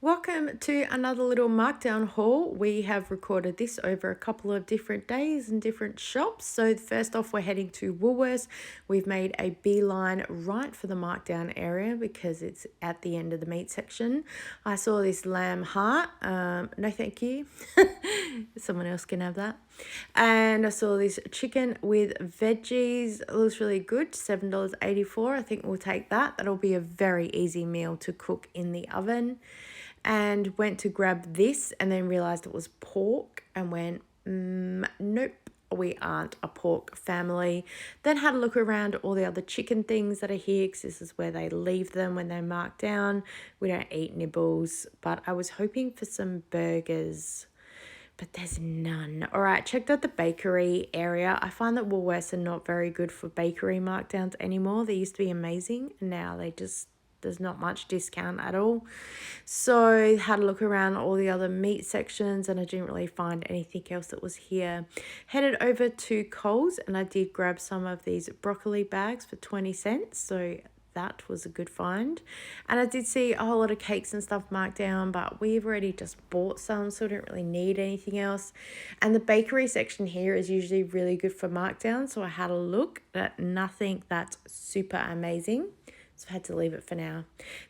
Welcome to another little markdown haul. We have recorded this over a couple of different days and different shops. So first off, we're heading to Woolworths. We've made a beeline right for the markdown area because it's at the end of the meat section. I saw this lamb heart. No, thank you. Someone else can have that. And I saw this chicken with veggies. It looks really good. $7.84. I think we'll take that. That'll be a very easy meal to cook in the oven. And went to grab this and then realized it was pork and went, nope, we aren't a pork family. Then had a look around all the other chicken things that are here because this is where they leave them when they're marked down. We don't eat nibbles, but I was hoping for some burgers, but there's none. All right, checked out the bakery area. I find that Woolworths are not very good for bakery markdowns anymore. They used to be amazing, and now there's not much discount at all. So had a look around all the other meat sections and I didn't really find anything else that was here. Headed over to Coles and I did grab some of these broccoli bags for 20 cents. So that was a good find. And I did see a whole lot of cakes and stuff marked down, but we've already just bought some, so I don't really need anything else. And the bakery section here is usually really good for markdown, so I had a look at nothing that's super amazing. So I had to leave it for now.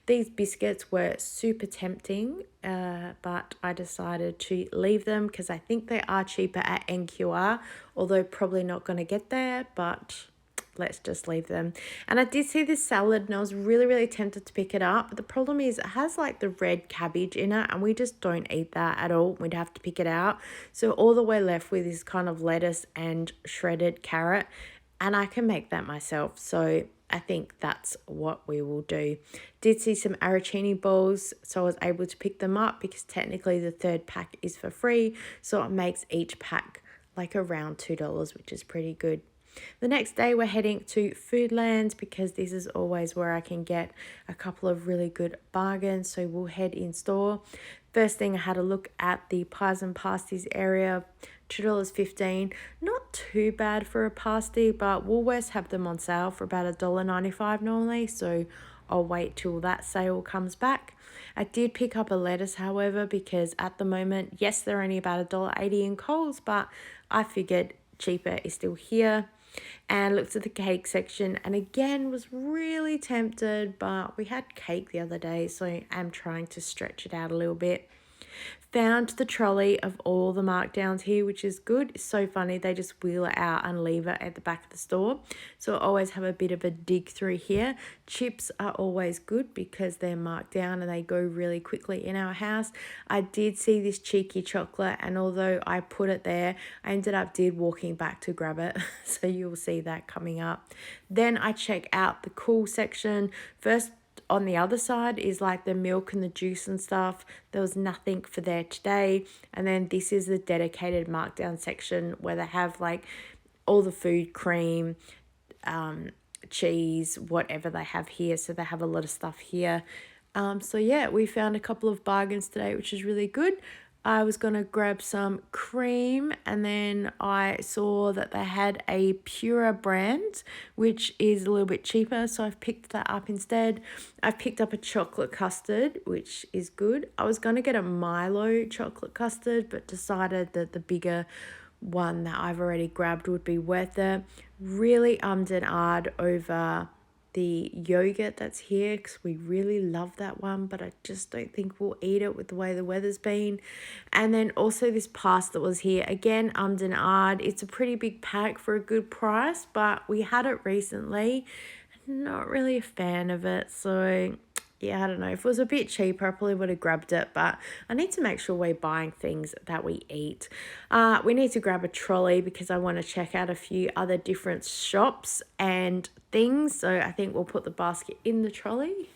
These biscuits were super tempting, but I decided to leave them because I think they are cheaper at NQR, although probably not going to get there, but let's just leave them. And I did see this salad and I was really, really tempted to pick it up. But the problem is it has like the red cabbage in it and we just don't eat that at all. We'd have to pick it out. So all the way left with is kind of lettuce and shredded carrot. And I can make that myself. So I think that's what we will do. Did see some arancini balls, so I was able to pick them up because technically the third pack is for free. So it makes each pack like around $2, which is pretty good. The next day we're heading to Foodland because this is always where I can get a couple of really good bargains. So we'll head in store. First thing, I had a look at the pies and pasties area. $2.15. Not too bad for a pasty, but Woolworths have them on sale for about $1.95 normally, so I'll wait till that sale comes back. I did pick up a lettuce, however, because at the moment, yes, they're only about $1.80 in Coles, but I figured cheaper is still here. And looked at the cake section and again was really tempted, but we had cake the other day, so I'm trying to stretch it out a little bit. Found the trolley of all the markdowns here, which is good. It's so funny. They just wheel it out and leave it at the back of the store. So I always have a bit of a dig through here. Chips are always good because they're marked down and they go really quickly in our house. I did see this cheeky chocolate and although I put it there, I ended up walking back to grab it. So you'll see that coming up. Then I check out the cool section. First, on the other side is like the milk and the juice and stuff. There was nothing for there today. And then this is the dedicated markdown section where they have like all the food, cream, cheese, whatever they have here. So they have a lot of stuff here. So yeah, we found a couple of bargains today, which is really good. I was going to grab some cream and then I saw that they had a Pura brand, which is a little bit cheaper. So I've picked that up instead. I've picked up a chocolate custard, which is good. I was going to get a Milo chocolate custard, but decided that the bigger one that I've already grabbed would be worth it. Really ummed and ahed over the yogurt that's here because we really love that one, but I just don't think we'll eat it with the way the weather's been. And then also this pasta that was here, again, ummed and ahed. It's a pretty big pack for a good price, but we had it recently. Not really a fan of it, so yeah, I don't know. If it was a bit cheaper, I probably would have grabbed it, but I need to make sure we're buying things that we eat. We need to grab a trolley because I want to check out a few other different shops and things. So I think we'll put the basket in the trolley.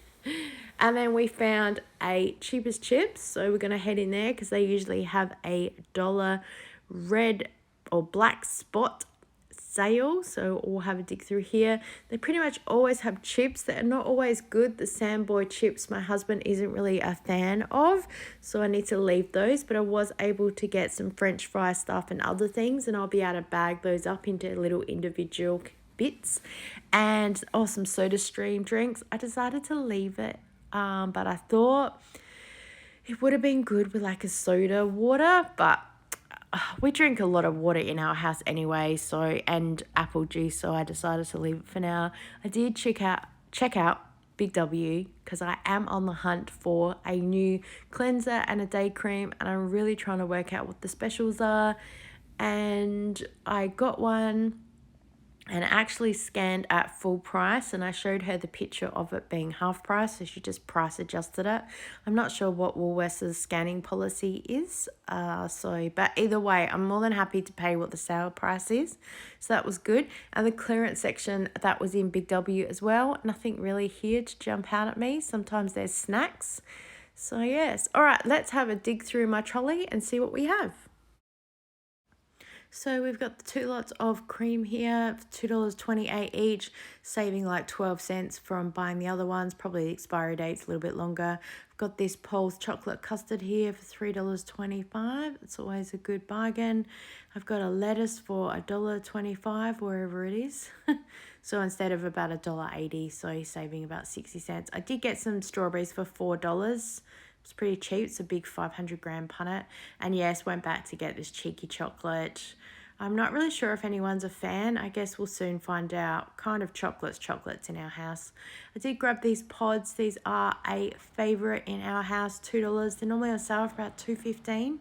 And then we found a Cheapest Chips. So we're going to head in there because they usually have a $1 red or black spot sale, so we'll have a dig through here. They pretty much always have chips that are not always good. The Sandboy chips my husband isn't really a fan of, so I need to leave those, but I was able to get some French fry stuff and other things, and I'll be able to bag those up into little individual bits. And some Soda Stream drinks. I decided to leave it, but I thought It would have been good with like a soda water, but we drink a lot of water in our house anyway, so, and apple juice, so I decided to leave it for now. I did check out Big W because I am on the hunt for a new cleanser and a day cream, and I'm really trying to work out what the specials are. And I got one and actually scanned at full price, and I showed her the picture of it being half price, so she just price adjusted it. I'm not sure what Woolworths' scanning policy is, but either way, I'm more than happy to pay what the sale price is, so that was good. And the clearance section, that was in Big W as well. Nothing really here to jump out at me. Sometimes there's snacks. So yes, all right, let's have a dig through my trolley and see what we have. So we've got the 2 lots of cream here, $2.28 each, saving like 12 cents from buying the other ones. Probably the expiry date's a little bit longer. I've got this Paul's chocolate custard here for $3.25. It's always a good bargain. I've got a lettuce for $1.25 wherever it is. So instead of about $1.80, so you're saving about 60 cents. I did get some strawberries for $4. It's pretty cheap. It's a big 500-gram punnet. And yes, went back to get this cheeky chocolate. I'm not really sure if anyone's a fan. I guess we'll soon find out. Kind of chocolates in our house. I did grab these pods. These are a favourite in our house, $2. They're normally on sale for about $2.15.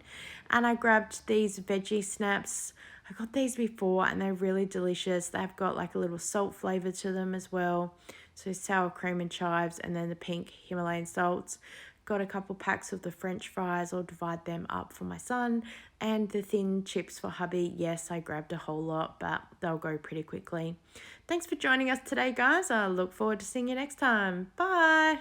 And I grabbed these veggie snaps. I got these before and they're really delicious. They've got like a little salt flavour to them as well. So sour cream and chives, and then the pink Himalayan salts. Got a couple packs of the French fries. I'll divide them up for my son. And the thin chips for hubby. Yes, I grabbed a whole lot, but they'll go pretty quickly. Thanks for joining us today, guys. I look forward to seeing you next time. Bye.